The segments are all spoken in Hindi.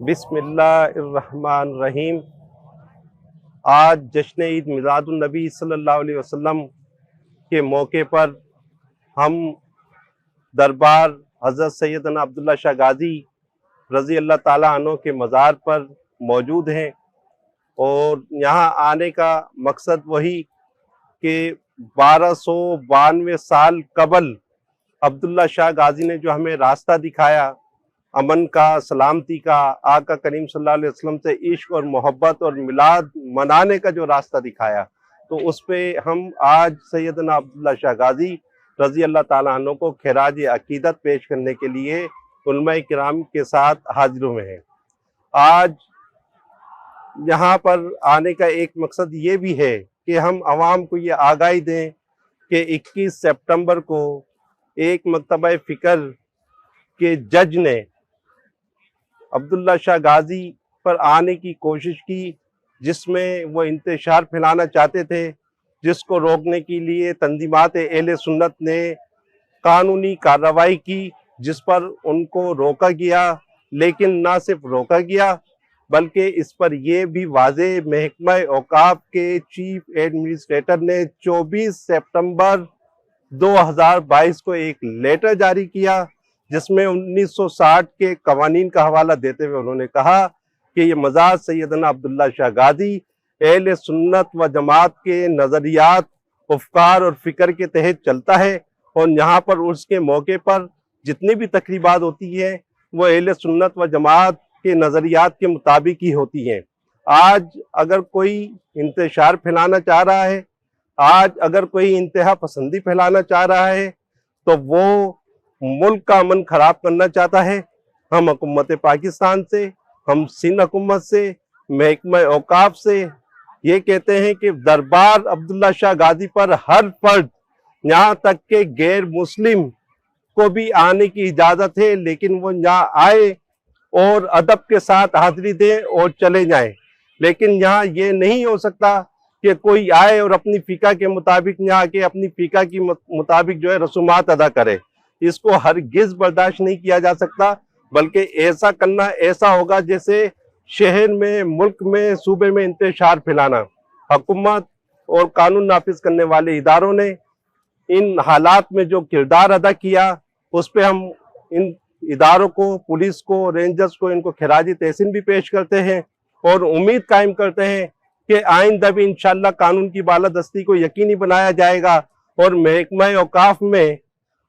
बिस्मिल्लाहिर्रहमानिर्रहीम। आज जश्न ईद मिलादुन नबी सल्लल्लाहु अलैहि वसल्लम के मौके पर हम दरबार हज़रत सैयदना अब्दुल्ला शाह गाज़ी रज़ी अल्लाह ताला अन्हु के मज़ार पर मौजूद हैं और यहाँ आने का मकसद वही कि 1292 साल कबल अब्दुल्ला शाह गाज़ी ने जो हमें रास्ता दिखाया, अमन का, सलामती का, आका करीम सल्लल्लाहु अलैहि वसल्लम से इश्क और मोहब्बत और मिलाद मनाने का जो रास्ता दिखाया, तो उस पे हम आज सैयदना अब्दुल्ला शाह गाज़ी रज़ी अल्लाह ताला अन्हु को खिराज अकीदत पेश करने के लिए उलमाए किराम के साथ हाजिर हुए हैं। आज यहाँ पर आने का एक मकसद ये भी है कि हम आवाम को ये आगाही दें कि 21 सितंबर को एक मकतबा फ़िक्र के जज ने अब्दुल्ला शाह गाज़ी पर आने की कोशिश की, जिसमें वो इंतशार फैलाना चाहते थे, जिसको रोकने के लिए तंजीमात अहले सुन्नत ने कानूनी कार्रवाई की, जिस पर उनको रोका गया। लेकिन ना सिर्फ रोका गया बल्कि इस पर यह भी वाज़े महकमा औकाफ के चीफ एडमिनिस्ट्रेटर ने 24 सितंबर 2022 को एक लेटर जारी किया, जिसमें 1960 के कवानीन का हवाला देते हुए उन्होंने कहा कि ये मज़ार सैयदना अब्दुल्ला शाह गाज़ी अहले सुन्नत व जमात के नज़रियात, अफ़कार और फ़िक्र के तहत चलता है और यहाँ पर उसके मौके पर जितनी भी तकरीबात होती है वो अहले सुन्नत व जमात के नज़रियात के मुताबिक ही होती हैं। आज अगर कोई इंतशार फैलाना चाह रहा है, आज अगर कोई इंतहा पसंदी फैलाना चाह रहा है, तो वो मुल्क का अमन खराब करना चाहता है। हम हुकूमत पाकिस्तान से, हम सिंध हुकूमत से, महकमा औकाफ से ये कहते हैं कि दरबार अब्दुल्ला शाह गाज़ी पर हर फर्द, यहाँ तक के गैर मुस्लिम को भी आने की इजाज़त है, लेकिन वो यहाँ आए और अदब के साथ हाजिरी दें और चले जाएं। लेकिन यहाँ ये नहीं हो सकता कि कोई आए और अपनी फ़िका के मुताबिक यहाँ आके अपनी फ़िका की मुताबिक जो है रसूमात अदा करे। इसको हरगिज़ बर्दाश्त नहीं किया जा सकता, बल्कि ऐसा करना ऐसा होगा जैसे शहर में, मुल्क में, सूबे में इंतशार फैलाना। हुकूमत और कानून नाफिज करने वाले इदारों ने इन हालात में जो किरदार अदा किया, उस पर हम इन इदारों को, पुलिस को, रेंजर्स को, इनको खिराजी तहसीन भी पेश करते हैं और उम्मीद कायम करते हैं कि आइंदा भी इंशाअल्लाह कानून की बालादस्ती को यकीनी बनाया जाएगा। और महकमा औकाफ में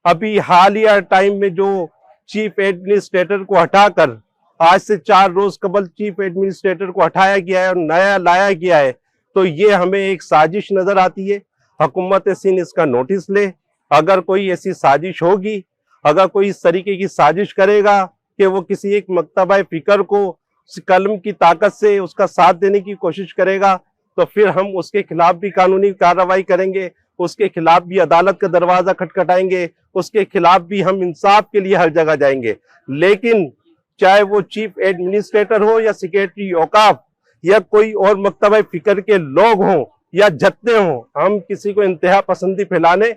अभी हालिया टाइम में जो चीफ एडमिनिस्ट्रेटर को हटाकर आज से 4 रोज कबल चीफ एडमिनिस्ट्रेटर को हटाया गया है और नया लाया गया है, तो ये हमें एक साजिश नजर आती है। हुकूमत सिंध इसका नोटिस ले। अगर कोई ऐसी साजिश होगी, अगर कोई इस तरीके की साजिश करेगा कि वो किसी एक मकतबा फ़िक्र को कलम की ताकत से उसका साथ देने की कोशिश करेगा, तो फिर हम उसके खिलाफ भी कानूनी कार्रवाई करेंगे, उसके खिलाफ भी अदालत का दरवाजा खटखटाएंगे, उसके खिलाफ भी हम इंसाफ के लिए हर जगह जाएंगे। लेकिन चाहे वो चीफ एडमिनिस्ट्रेटर हो या सेक्रेटरी औकाफ या कोई और मकतबा फ़िक्र के लोग हों या जत्थे हों, हम किसी को इंतहा पसंदी फैलाने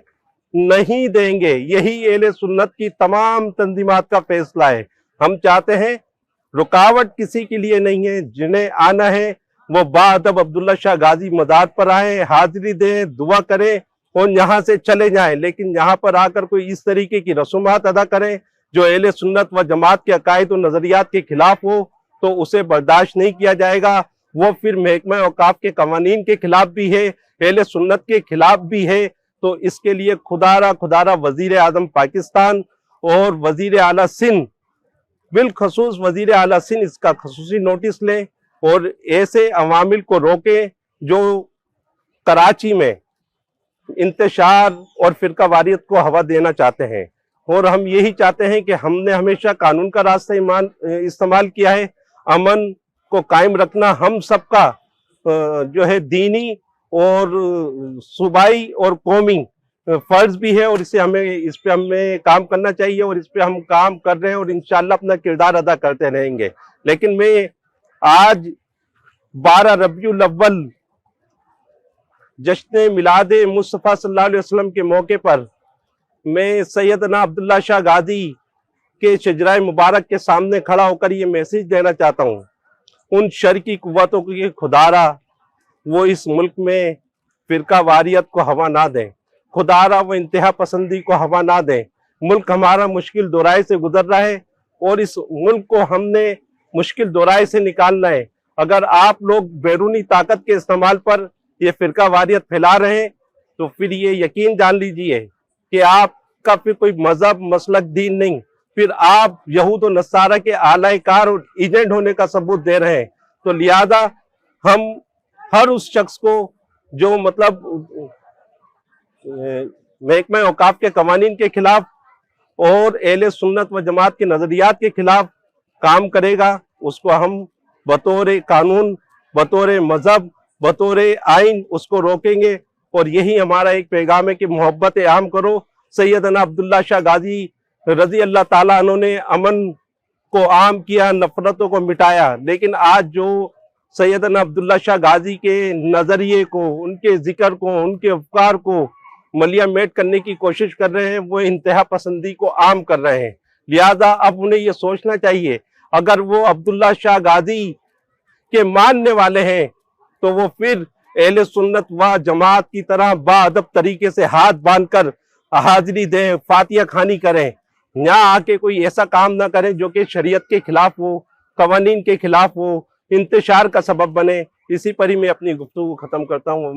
नहीं देंगे। यही अहले सुन्नत की तमाम तंजीमात का फैसला है। हम चाहते हैं रुकावट किसी के लिए नहीं है, जिन्हें आना है वो बाअदब अब्दुल्ला शाह गाज़ी मज़ार पर आए, हाजिरी दें, दुआ करें और यहाँ से चले जाएं। लेकिन यहाँ पर आकर कोई इस तरीके की रसूमात अदा करें जो अहले सुन्नत व जमात के अकायद और नज़रियात के खिलाफ हो, तो उसे बर्दाश्त नहीं किया जाएगा। वो फिर महकमा औकाफ के कवानीन के खिलाफ भी है, अहले सुन्नत के खिलाफ भी है। तो इसके लिए खुदारा वजीर आज़म पाकिस्तान और वजीर आला सिंध, बिलखसूस वजीर आला सिंध, इसका खसूसी नोटिस लें और ऐसे अवामिल को रोकें जो कराची में इंतशार और फिरकावारियत को हवा देना चाहते हैं। और हम यही चाहते हैं कि हमने हमेशा कानून का रास्ता इस्तेमाल किया है। अमन को कायम रखना हम सबका जो है दीनी और सूबाई और कौमी फर्ज भी है और इस पे हमें काम करना चाहिए और इस पे हम काम कर रहे हैं और इंशाअल्लाह अपना किरदार अदा करते रहेंगे। लेकिन मैं आज 12 रबीउल अव्वल जश्न मिलाद मुस्तफ़ा सल्लल्लाहु अलैहि वसल्लम के मौके पर मैं सैयदना अब्दुल्ला शाह गाज़ी के शजराए मुबारक के सामने खड़ा होकर ये मैसेज देना चाहता हूँ उन शर की कुव्वतों की खुदारा वो इस मुल्क में फिरका वारियत को हवा ना दें, खुदारा वो इंतहा पसंदी को हवा ना दें। मुल्क हमारा मुश्किल दौराए से गुजर रहा है और इस मुल्क को हमने मुश्किल दौराए से निकालना है। अगर आप लोग बैरूनी ताकत के इस्तेमाल पर ये फिरका वारियत फैला रहे हैं तो फिर ये यकीन जान लीजिए कि आपका फिर कोई मजहब मसलक दीन नहीं, फिर आप यहूद और नसारा के आलाकार और एजेंट होने का सबूत दे रहे हैं। तो लिहाजा हम हर उस शख्स को जो मतलब महकमा औकाफ के कवानीन के खिलाफ और अहले सुन्नत व जमात के नजरियात के खिलाफ काम करेगा, उसको हम बतौर कानून, बतौर मजहब, बतौर आइन उसको रोकेंगे। और यही हमारा एक पैगाम है कि मोहब्बत आम करो। सैयदना अब्दुल्ला शाह गाजी रजी अल्लाह ताला अन्हु ने अमन को आम किया, नफरतों को मिटाया, लेकिन आज जो सैयदना अब्दुल्ला शाह गाजी के नजरिए को, उनके जिक्र को, उनके अफकार को मलिया मेट करने की कोशिश कर रहे हैं, वो इंतहा पसंदी को आम कर रहे हैं। लिहाजा अब उन्हें ये सोचना चाहिए, अगर वो अब्दुल्ला शाह गाजी के मानने वाले हैं तो वो फिर अहले सुन्नत व जमात की तरह बाअदब तरीके से हाथ बांधकर हाजिरी दें, फातिया खानी करें। यहाँ आके कोई ऐसा काम ना करें जो कि शरीयत के खिलाफ हो, कवानीन के खिलाफ हो, इंतशार का सबब बने। इसी पर ही मैं अपनी गुफ्तगू खत्म करता हूँ।